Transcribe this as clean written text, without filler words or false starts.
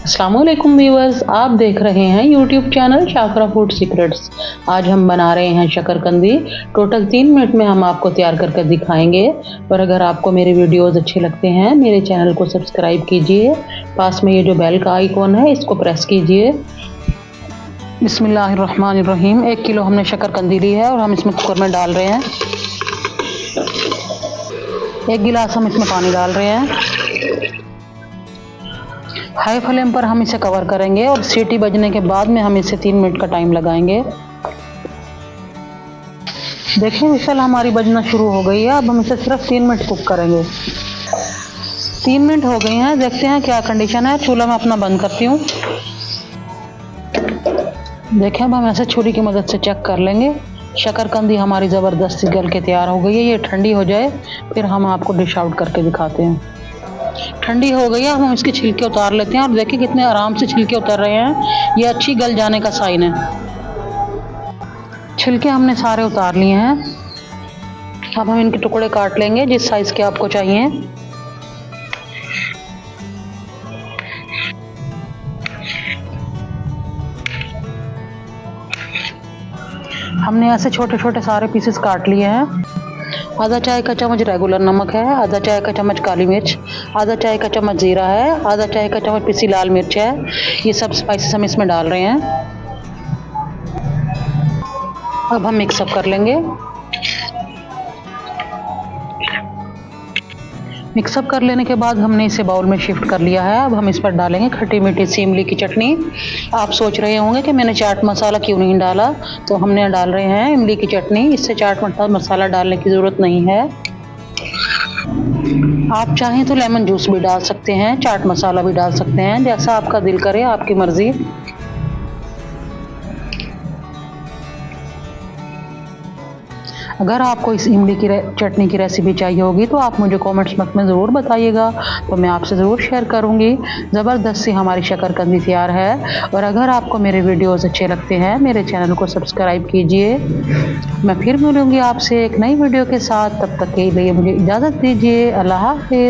अस्सलाम वालेकुम व्यूअर्स, आप देख रहे हैं YouTube channel Shakra food secrets. आज हम बना रहे हैं शकरकंदी। टोटल 3 मिनट में हम आपको तैयार करके दिखाएंगे। और अगर आपको मेरे वीडियोस अच्छे लगते हैं, मेरे चैनल को सब्सक्राइब कीजिए। पास में ये जो बेल का आइकॉन है, इसको प्रेस कीजिए। बिस्मिल्लाहिर्रहमानिर्रहीम। 1 किलो हमने शकरकंदी ली है और हम इसमें कुकर में डाल रहे हैं। 1 गिलास हम इसमें पानी डाल रहे हैं। हाई फ्लेम पर हम इसे कवर करेंगे और सीटी बजने के बाद में हम इसे 3 मिनट का टाइम लगाएंगे। देखिए विसल हमारी बजना शुरू हो गई है। अब हम इसे सिर्फ 3 मिनट कुक करेंगे। 3 मिनट हो गए हैं, देखते हैं क्या कंडीशन है। चूल्हा मैं अपना बंद करती हूँ। देखिए अब हम ऐसे छुरी की मदद से चेक कर लेंगे। शकरकंदी हमारी ज़बरदस्ती गल के तैयार हो गई है। ये ठंडी हो जाए फिर हम आपको डिश आउट करके दिखाते हैं। ठंडी हो गई है, अब हम इसके छिलके उतार लेते हैं और देखिए कितने आराम से छिलके उतर रहे हैं। ये अच्छी गल जाने का साइन है। छिलके हमने सारे उतार लिए हैं। अब हम इनके टुकड़े काट लेंगे जिस साइज़ के आपको चाहिए। हमने ऐसे छोटे छोटे सारे पीसेस काट लिए हैं। आधा चाय का चम्मच रेगुलर नमक है, आधा चाय का चम्मच काली मिर्च, आधा चाय का चम्मच जीरा है, आधा चाय का चम्मच पिसी लाल मिर्च है। ये सब स्पाइसेस हम इसमें डाल रहे हैं। अब हम मिक्सअप कर लेंगे। मिक्सअप कर लेने के बाद हमने इसे बाउल में शिफ्ट कर लिया है। अब हम इस पर डालेंगे खट्टी मीठी सी इमली की चटनी। आप सोच रहे होंगे कि मैंने चाट मसाला क्यों नहीं डाला, तो हमने डाल रहे हैं इमली की चटनी। इससे चाट मसाला डालने की ज़रूरत नहीं है। आप चाहें तो लेमन जूस भी डाल सकते हैं, चाट मसाला भी डाल सकते हैं, जैसा आपका दिल करे, आपकी मर्ज़ी। अगर आपको इस इमली की चटनी की रेसिपी चाहिए होगी तो आप मुझे कमेंट्स बॉक्स में ज़रूर बताइएगा, तो मैं आपसे ज़रूर शेयर करूंगी। ज़बरदस्त सी हमारी शकरकंदी तैयार है। और अगर आपको मेरे वीडियोस अच्छे लगते हैं, मेरे चैनल को सब्सक्राइब कीजिए। मैं फिर मिलूँगी आपसे एक नई वीडियो के साथ। तब तक के लिए मुझे इजाज़त दीजिए। अल्लाह हाफ़िज़।